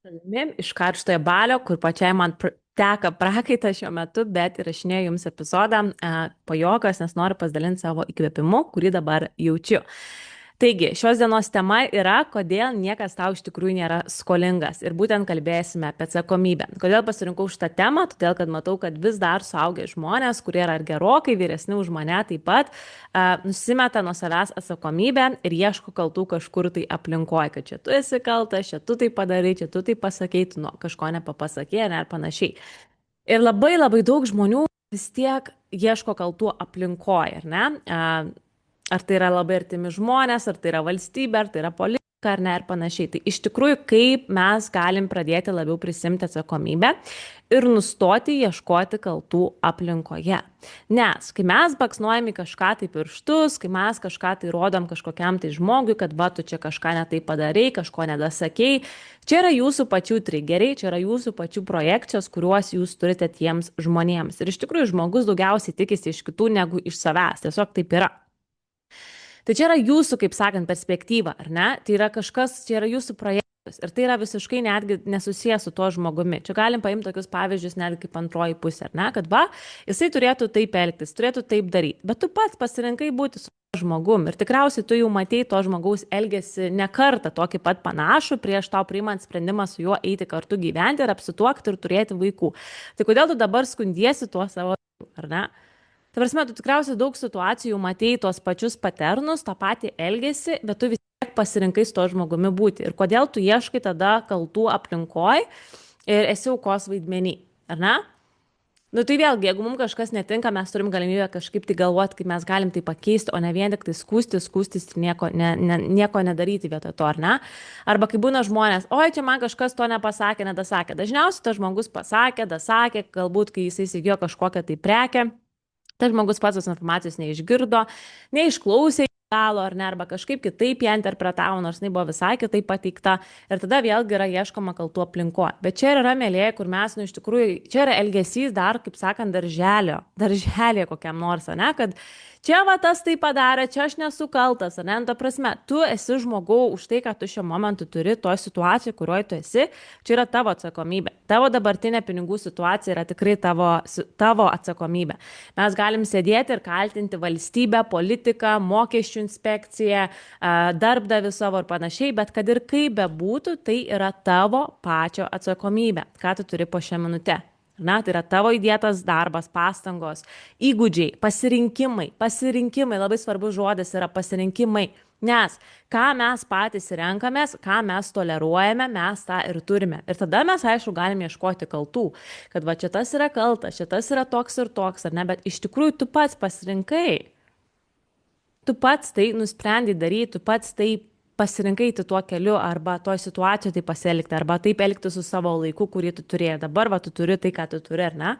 Savimi iš karštojo balio, kur pačiai man teka prakaitas šiuo metu, bet įrašinėjau jums epizodą pajuokas, nes noriu pasidalinti savo įkvėpimu, kurį dabar jaučiu. Taigi, šios dienos tema yra, kodėl niekas tau iš tikrųjų nėra skolingas. Ir būtent kalbėsime apie atsakomybę. Kodėl pasirinkau šitą temą? Todėl, kad matau, kad vis dar suaugę žmonės, kurie yra gerokai vyresni už mane taip pat, nusimeta nuo savęs atsakomybę ir ieško kaltų kažkur tai aplinkoje, kad čia tu esi kaltas, čia tu tai padarai, čia tu tai pasakei, tu kažko nepapasakė, ar panašiai. Ir labai labai daug žmonių vis tiek ieško kaltų aplinkoje, ar ne? Ar tai yra labai artimi žmonės, ar tai yra valstybė, ar tai yra politika, ar ne, ir panašiai. Tai iš tikrųjų, kaip mes galim pradėti labiau prisimti atsakomybę ir nustoti ieškoti kaltų aplinkoje. Nes kai mes baksnuojam į kažką tai pirštus, kai mes kažką tai rodom kažkokiam tai žmogui, kad va, tu čia kažką netai padarai, kažko nedasakei, čia yra jūsų pačių trigeriai, čia yra jūsų pačių projekcijos, kuriuos jūs turite tiems žmonėms. Ir iš tikrųjų žmogus daugiausiai tikisi iš kitų negu iš savęs. Tiesiog taip yra. Tai čia yra jūsų, kaip sakant, perspektyva, ar ne? Tai yra kažkas, čia yra jūsų projektas. Ir tai yra visiškai netgi nesusijęs su tuo žmogumi. Čia galim paimti tokius pavyzdžius netgi kaip antroji pusė, ar ne? Kad va, jisai turėtų taip elgtis, turėtų taip daryti. Bet tu pats pasirinkai būti su žmogum. Ir tikriausiai tu jau matei to žmogaus elgesį ne kartą tokį pat panašų prieš tau priimant sprendimą su juo eiti kartu gyventi ir apsituokti ir turėti vaikų. Tai kodėl tu dabar skundiesi tuo savo, ar ne? Ta prasme, tu tikriausiai daug situacijų matei tuos pačius paternus, tą patį elgesį, bet tu vis tiek pasirinkai su to žmogumi būti. Ir kodėl tu ieškai tada kaltų aplinkoj ir esi aukos vaidmenį, ar ne? Nu tai vėlgi, jeigu mums kažkas netinka, mes turim galimybę kažkaip tai galvoti, kaip mes galim tai pakeisti, o ne vien tik tai skūstis ir nieko nedaryti vietoj to, ar ne? Arba kai būna žmonės, oi, čia man kažkas to nepasakė, nedasakė. Dažniausiai tas žmogus pasakė, dasakė, galbūt kai jisai įsigijo kažkokią tai prekę. Tas žmogus pats tos informacijos neišgirdo, neišklausė iki galo, ar ne, arba kažkaip kitaip ją interpretavo, nors jinai buvo visai kitaip pateikta. Ir tada vėlgi yra ieškoma kaltų aplinko. Bet čia yra mėlė, kur mes, nu iš tikrųjų, čia yra elgesys dar, kaip sakant, darželė kokiam nors, ne, kad čia va tas tai padarė, čia aš nesu kaltas, ne, ta prasme, tu esi žmogau už tai, ką tu šiuo momentu turi, toje situacijoje, kurioje tu esi, čia yra tavo atsakomybė. Tavo dabartinė pinigų situacija yra tikrai tavo atsakomybė. Mes galim sėdėti ir kaltinti valstybę, politiką, mokesčių inspekciją, darbdavį savo ir panašiai, bet kad ir kaip bebūtų, tai yra tavo pačio atsakomybė, ką tu turi po šią minutę. Na, tai yra tavo įdėtas darbas, pastangos, įgūdžiai, pasirinkimai, labai svarbus žodis yra pasirinkimai, nes ką mes patys renkamės, ką mes toleruojame, mes tą ir turime. Ir tada mes, aišku, galime ieškoti kaltų, kad va šitas yra kaltas, šitas yra toks ir toks, ar ne, bet iš tikrųjų tu pats pasirinkai, tu pats tai nusprendai daryti, tu pats tai pasirinkai tuo keliu arba toj situacijoje tai pasielgti, arba taip elgti su savo laiku, kurį tu turėjai. Dabar va tu turi tai, ką tu turi, ar ne?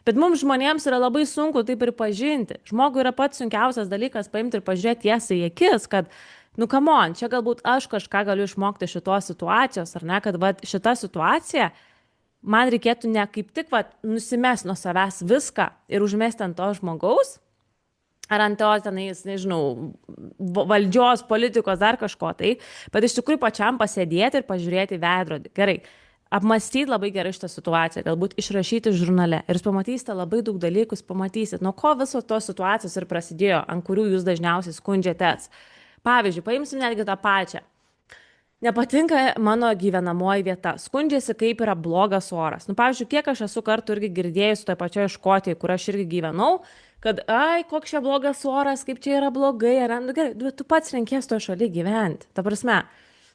Bet mums žmonėms yra labai sunku tai pripažinti. Žmogui yra pats sunkiausias dalykas paimti ir pažiūrėti tiesai į akis, kad, nu, come on, čia galbūt aš kažką galiu išmokti šitos situacijos, ar ne, kad va šita situacija man reikėtų ne kaip tik va nusimesti nuo savęs viską ir užmesti ant to žmogaus, ar ant to tenais, nežinau, valdžios, politikos, dar kažko tai, bet iš tikrųjų pačiam pasėdėti ir pažiūrėti į veidrodį. Gerai, apmastyti labai gerai šitą situaciją, galbūt išrašyti žurnale ir jūs pamatysite labai daug dalykų, jūs pamatysit, nuo ko visos tos situacijos ir prasidėjo, ant kurių jūs dažniausiai skundžiatės. Pavyzdžiui, paimsim netgi tą pačią. Nepatinka mano gyvenamoji vieta. Skundžiasi, kaip yra blogas oras. Nu, pavyzdžiui, kiek aš esu kartų irgi girdėjus toje pačioje Škotijoje, kur aš irgi gyvenau, kad, ai, koks čia blogas oras, kaip čia yra blogai, ar, nu, gerai, tu pats renkies to šaly gyventi. Ta prasme,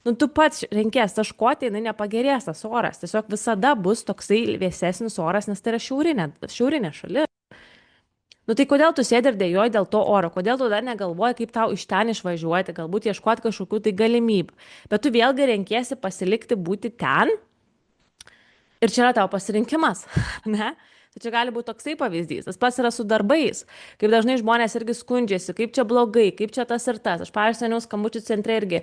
nu, tu pats renkies, ta Škotija, jinai nepagerės tas oras. Tiesiog visada bus toksai vėsesnis oras, nes tai yra šiaurinė šalis. Nu tai kodėl tu sėdi ir dėjoji dėl to oro? Kodėl tu dar negalvoji, kaip tau iš ten išvažiuoti, galbūt ieškoti kažkokių tai galimybių? Bet tu vėlgi renkiesi pasilikti būti ten ir čia yra tavo pasirinkimas, ne? Tai čia gali būti toksai pavyzdys. Tas pats yra su darbais. Kaip dažnai žmonės irgi skundžiasi, kaip čia blogai, kaip čia tas ir tas. Aš, pavyzdžiui, seniau skambučių centre irgi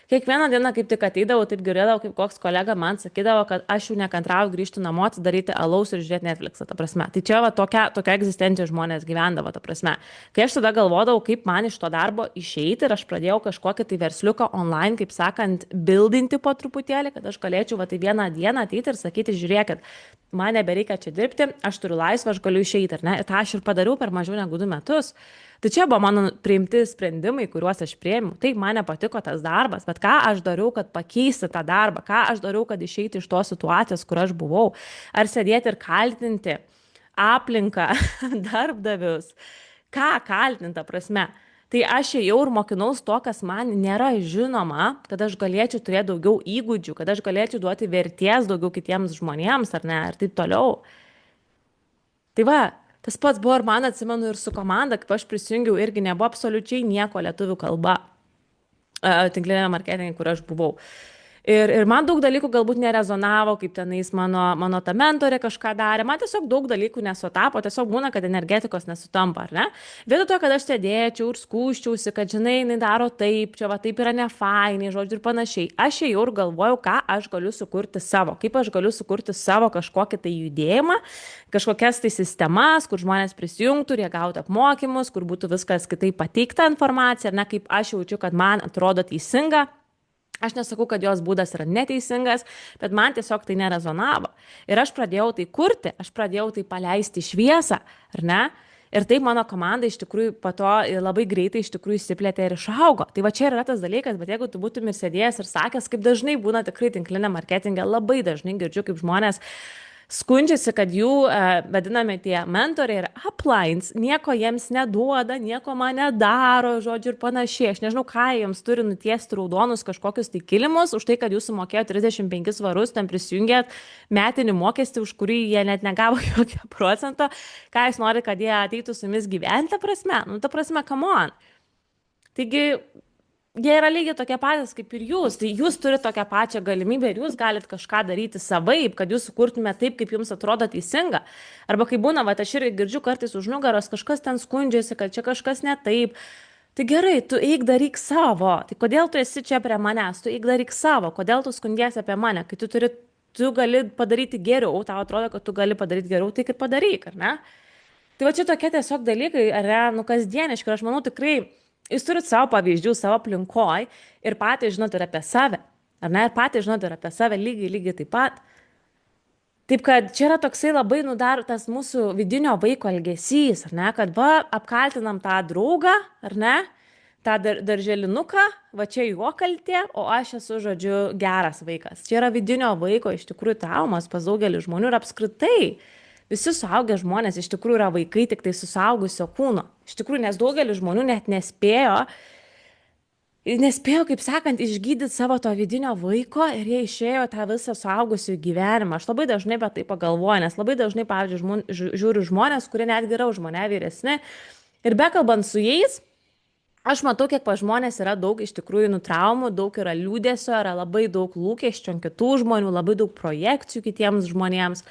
Kiekvieną dieną kaip tik ateidavau, taip girdėdavau, kaip koks kolega man sakydavo, kad aš jau nekantrauju grįžti namo, atsidaryti alaus ir žiūrėti Netflixą, ta prasme. Tai čia va tokia egzistencija žmonės gyvendavo, ta prasme. Kai aš tada galvodavau, kaip man iš to darbo išeiti ir aš pradėjau kažkokį tai versliuką online, kaip sakant, buildinti po truputėlį, kad aš galėčiau va tai vieną dieną ateiti ir sakyti, žiūrėkit, man nebereikia čia dirbti, aš turiu laisvę, aš galiu išeiti, ar ne? Ir tą aš ir padariau per mažiau negu 2 metus. Tai čia buvo mano priimti sprendimai, kuriuos aš priėmiau. Taip, man nepatiko tas darbas, bet ką aš dariau, kad pakeisti tą darbą, ką aš dariau, kad išeiti iš tos situacijos, kur aš buvau. Ar sėdėti ir kaltinti aplinką, darbdavius, ką kaltinti, ta prasme. Tai aš ėjau ir mokinaus to, kas man nėra žinoma, kad aš galėčiau turėti daugiau įgūdžių, kad aš galėčiau duoti vertės daugiau kitiems žmonėms, ar ne, ir taip toliau. Tai va, tas pats buvo ir man, atsimenu, ir su komanda, kaip aš prisijungiau, irgi nebuvo absoliučiai nieko lietuvių kalba tinklinėme marketinge, kur aš buvau. Ir man daug dalykų galbūt nerezonavo, kaip tenais mano ta mentorė kažką darė. Man tiesiog daug dalykų nesutapo, tiesiog būna, kad energetikos nesutampa, ar ne? Vietoj to, kad aš sėdėčiau ir skūščiausi, kad žinai, jinai daro taip, čia va taip yra nefainiai, žodžiu ir panašiai. Aš ėjau ir galvojau, ką aš galiu sukurti savo, kaip aš galiu sukurti savo kažkokį tai judėjimą, kažkokias tai sistemas, kur žmonės prisijungtų ir jie gautų apmokymus, kur būtų viskas kitaip pateikta informacija, ar ne, kaip aš jaučiu, kad man atrodo teisinga. Aš nesakau, kad jos būdas yra neteisingas, bet man tiesiog tai nerezonavo. Ir aš pradėjau tai kurti, aš pradėjau tai paleisti į šviesą, ar ne? Ir taip mano komanda iš tikrųjų po to labai greitai iš tikrųjų išsiplėtė ir išaugo. Tai va čia yra tas dalykas, bet jeigu tu būtum ir sėdėjęs ir sakęs, kaip dažnai būna tikrai tinklinė marketinge, labai dažnai girdžiu, kaip žmonės skundžiasi, kad jų vadinami tie mentoriai ir uplines nieko jiems neduoda, nieko man nedaro, žodžiu ir panašiai. Aš nežinau, ką jiems turi nutiesti raudonus kažkokius tai kilimus už tai, kad jūs sumokėjote 35 svarus, ten prisijungėt metinį mokestį, už kurį jie net negavo jokio procento. Ką jūs nori, kad jie ateitų su jumis gyventi, ta prasme? Nu, ta prasme, come on. Taigi, jie yra lygiai tokie patys kaip ir jūs, tai jūs turite tokią pačią galimybę ir jūs galite kažką daryti savaip, kad jūs sukurtumėte taip, kaip jums atrodo teisinga. Arba kai būna, va, aš irgi girdžiu kartais už nugaros, kažkas ten skundžiasi, kad čia kažkas ne taip. Tai gerai, tu eik daryk savo. Tai kodėl tu esi čia prie manęs, tu eik daryk savo, kodėl tu skundiesi apie mane, kai tu gali padaryti geriau, tau atrodo, kad tu gali padaryti geriau, tai kaip padaryk, ar ne? Tai va čia tokie tiesiog dalykai, ar ne, nu kasdieniški, aš manau tikrai. Jūs turit savo pavyzdžių, savo aplinkoj ir patys žinot ir apie save, ar ne? Ir patys žinot ir apie save lygiai taip pat. Taip kad čia yra toksai labai nudar tas mūsų vidinio vaiko elgesys, ar ne? Kad va, apkaltinam tą draugą, ar ne? Tą darželinuką, va čia jo kaltė, o aš esu, žodžiu, geras vaikas. Čia yra vidinio vaiko iš tikrųjų traumas pas daugelį žmonių ir apskritai. Visi suaugę žmonės iš tikrųjų yra vaikai tik tai su suaugusio kūno. Iš tikrųjų, nes daugelis žmonių net nespėjo, kaip sakant, išgydyti savo to vidinio vaiko ir jie išėjo tą visą suaugusių gyvenimą. Aš labai dažnai apie tai pagalvoju, nes labai dažnai, pavyzdžiui, žiūriu žmonės, kurie netgi yra už mane vyresni. Ir bekalbant su jais, aš matau, kiek pas žmonės yra daug iš tikrųjų traumų, daug yra liūdėsio, yra labai daug lūkesčių ant kitų žmonių, labai daug projekcijų kitiems žmonėms.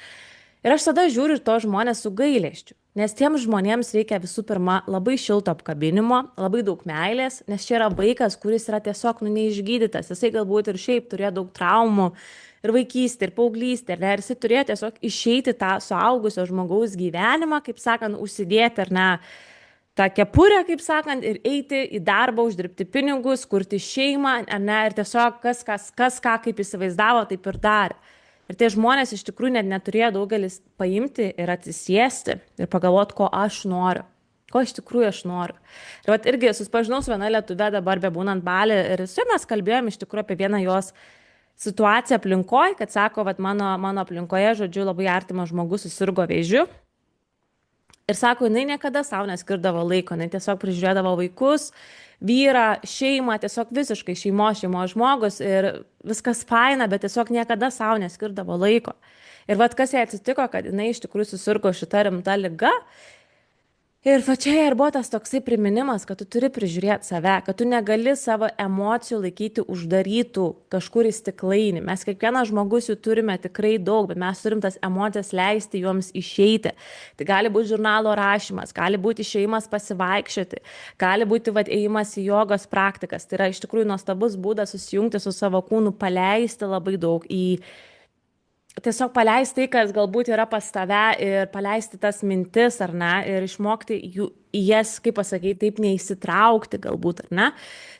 Ir aš tada žiūriu to žmonės su gailesčiu, nes tiems žmonėms reikia visų pirma labai šilto apkabinimo, labai daug meilės, nes čia yra vaikas, kuris yra tiesiog neišgydytas, jisai galbūt ir šiaip turėjo daug traumų ir vaikystė, ir paauglystė, ir jisai turėjo tiesiog išeiti tą suaugusio žmogaus gyvenimą, kaip sakant, užsidėti ar ne tą kepurę, kaip sakant, ir eiti į darbą, uždirbti pinigus, kurti šeimą, ar ne, ir tiesiog kas ką kaip įsivaizdavo, taip ir darė. Ir tie žmonės iš tikrųjų net neturėjo daugelis paimti ir atsisėsti ir pagalvoti, ko aš noriu. Ko iš tikrųjų aš noriu. Ir vat irgi susipažinau su viena lietuvė dabar bebūnant Bali ir su mes kalbėjom iš tikrųjų apie vieną jos situaciją aplinkoj, kad sako, vat mano aplinkoje, žodžiu, labai artimas žmogus susirgo vėžiu. Ir sako, jinai niekada savo neskirdavo laiko, jinai tiesiog prižiūrėdavo vaikus, vyrą, šeimą, tiesiog visiškai šeimos žmogus ir viskas faina, bet tiesiog niekada savo neskirdavo laiko. Ir vat kas jai atsitiko, kad jinai iš tikrųjų susirgo šita rimta liga Ir va čia ir buvo tas toksai priminimas, kad tu turi prižiūrėti save, kad tu negali savo emocijų laikyti uždarytų kažkur į stiklainį. Mes kiekvienas žmogus jų turime tikrai daug, bet mes turim tas emocijas leisti joms išeiti. Tai gali būti žurnalo rašymas, gali būti išėjimas pasivaikščioti, gali būti vat, ėjimas į jogos praktikas. Tai yra iš tikrųjų nuostabus būdas susijungti su savo kūnu, paleisti labai daug į tiesiog paleisti tai, kas galbūt yra pas tave ir paleisti tas mintis, ar ne, ir išmokti jų, į jas, kaip pasakyti, taip neįsitraukti galbūt, ar ne.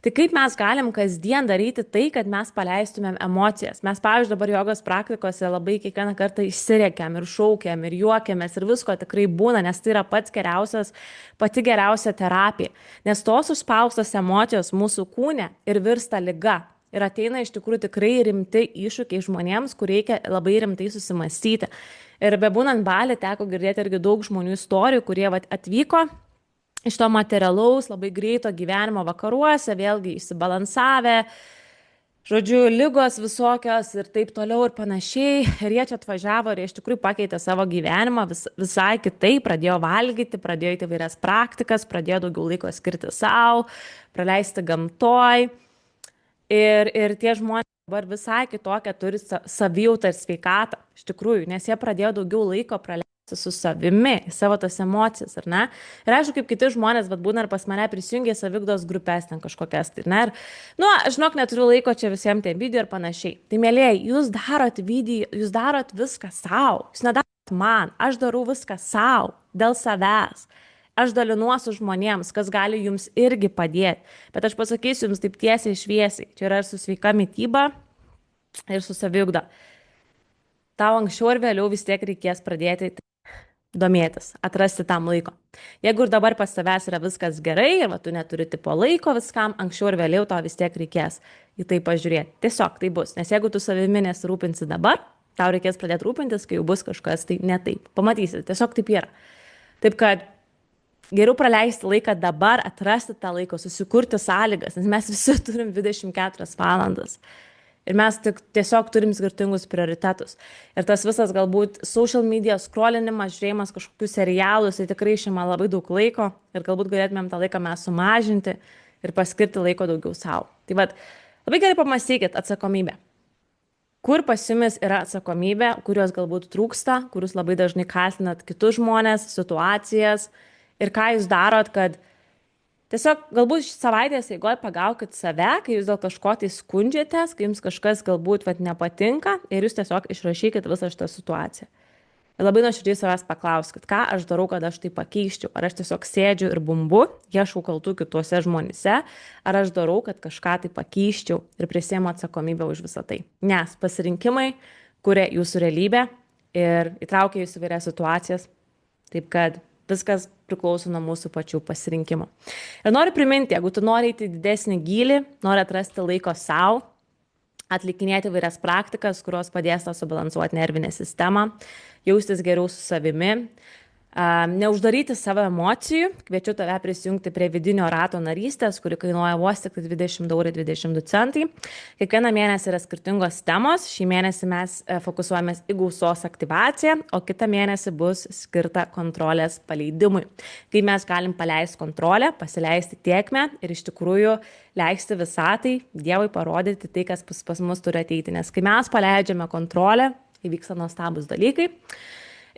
Tai kaip mes galim kasdien daryti tai, kad mes paleistumėm emocijas. Mes, pavyzdžiui, dabar jogos praktikose labai kiekvieną kartą išsirėkiam ir šaukiam ir juokiamės ir visko tikrai būna, nes tai yra pati geriausia terapija. Nes tos užspaustos emocijos mūsų kūne ir virsta liga. Ir ateina iš tikrųjų tikrai rimti iššūkiai žmonėms, kur reikia labai rimtai susimastyti. Ir bebūnant Balį teko girdėti irgi daug žmonių istorijų, kurie atvyko iš to materialaus, labai greito gyvenimo vakaruose, vėlgi išsibalansavę, žodžiu, lygos visokios ir taip toliau ir panašiai. Ir jie čia atvažiavo ir jie iš tikrųjų pakeitė savo gyvenimą visai kitaip, pradėjo valgyti, pradėjo įti vairias praktikas, pradėjo daugiau laiko skirti savo, praleisti gamtoj. Ir tie žmonės dabar visai kitokią turi savijautą ir sveikatą, iš tikrųjų, nes jie pradėjo daugiau laiko praleisti su savimi, savo tas emocijas, ar ne? Ir aišku, kaip kiti žmonės, bet būna ir pas mane prisijungia savigdos grupės ten kažkokias, tai ne? Ir, nu, aš žinok, neturiu laiko čia visiems tie video ir panašiai. Tai, mėlyjei, jūs darot video, jūs darot viską savo, jūs nedarot man, aš darau viską savo, dėl savęs. Aš dalinuosi žmonėms, kas gali jums irgi padėti. Bet aš pasakysiu jums taip tiesiai šviesiai. Čia yra ir su sveika mityba, ir su saviugda. Tau anksčiau ir vėliau vis tiek reikės pradėti domėtis, atrasti tam laiko. Jeigu ir dabar pas savęs yra viskas gerai, ir tu neturi tipo laiko viskam, anksčiau ir vėliau tau vis tiek reikės į tai pažiūrėti. Tiesiog tai bus. Nes jeigu tu savimi nesirūpinsi dabar, tau reikės pradėti rūpintis, kai jau bus kažkas tai ne taip. Pamatysi, tiesiog taip yra. Taip kad geriau praleisti laiką dabar, atrasti tą laiką, susikurti sąlygas, nes mes visi turim 24 valandas. Ir mes tiesiog turim skirtingus prioritetus. Ir tas visas galbūt social media scrollinimas, žiūrėjimas kažkokius serialus, tai tikrai išima labai daug laiko ir galbūt galėtumėm tą laiką mes sumažinti ir paskirti laiko daugiau savo. Tai vad, labai gerai pamastykit atsakomybę. Kur pas jumis yra atsakomybė, kurios galbūt trūksta, kurius labai dažnai kaltinat kitus žmonės, situacijas. Ir ką jūs darot, kad tiesiog galbūt savaitės eigoje pagaukit save, kai jūs dėl kažko tai skundžiatės, kai jums kažkas galbūt nepatinka ir jūs tiesiog išrašykit visą šitą situaciją. Ir labai nuoširdžiai savęs paklauskit, ką aš darau, kad aš tai pakeiščiau. Ar aš tiesiog sėdžiu ir bumbu, ieškau kaltų kituose žmonėse, ar aš darau, kad kažką tai pakeiščiau ir prisiemu atsakomybę už visą tai. Nes pasirinkimai kuria jūsų realybę ir įtraukia jūs į vairias situacijas. Taip kad viskas priklauso nuo mūsų pačių pasirinkimo. Ir noriu priminti, jeigu tu nori eiti didesnį gylį, nori atrasti laiko savo, atlikinėti vairias praktikas, kurios padės tau subalansuoti nervinę sistemą, jaustis geriau su savimi, neuždaryti savo emocijų, kviečiu tave prisijungti prie vidinio rato narystės, kuri kainuoja vos tik 20,22 €. Kiekvieną mėnesį yra skirtingos temos. Šį mėnesį mes fokusuojamės į gausos aktyvaciją, o kitą mėnesį bus skirta kontrolės paleidimui. Kai mes galim paleisti kontrolę, pasileisti tėkmę ir iš tikrųjų leisti visatai, Dievui parodyti tai, kas pas mus turi ateiti. Nes kai mes paleidžiame kontrolę, įvyksta nuostabus dalykai.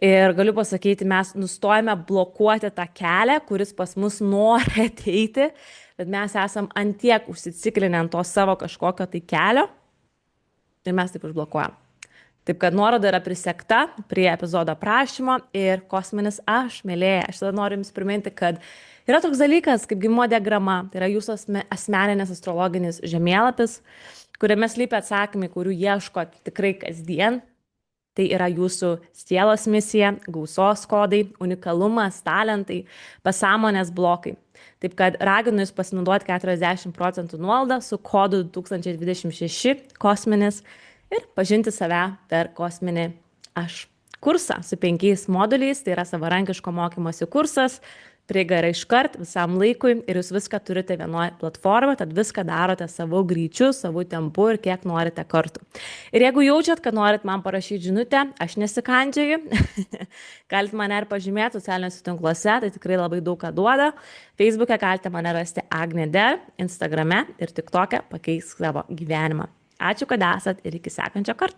Ir galiu pasakyti, mes nustojame blokuoti tą kelią, kuris pas mus nori ateiti, bet mes esam antiek užsiciklinę ant to savo kažkokio tai kelio ir mes taip užblokuojam. Taip kad nuoroda yra prisekta prie epizodo aprašymo ir kosminis aš, mėlyje. Aš tada noriu jums priminti, kad yra toks dalykas kaip gimimo diagrama, tai yra jūsų asmeninės astrologinis žemėlapis, kuriame slypi atsakymai, kurių ieškot tikrai kasdien. Tai yra jūsų sielos misija, gausos kodai, unikalumas, talentai, pasąmonės blokai. Taip kad raginu jūs pasinaudoti 40% nuolaidą su kodu 2026 kosminis ir pažinti save per kosminį aš kursą su 5 moduliais. Tai yra savarankiško mokymosi kursas, Prieiga yra iškart visam laikui ir jūs viską turite vienoje platformoje, tad viską darote savo greičiu, savo tempu ir kiek norite kartų. Ir jeigu jaučiat, kad norit man parašyti žinutę, aš nesikandžioju, galite mane ir pažymėti socialiniuose tinkluose, tai tikrai labai daug ką duoda. Facebook'e galite mane rasti Agnė Der, Instagrame ir TikTok'e pakeisk savo gyvenimą. Ačiū, kad esat ir iki sekančio karto.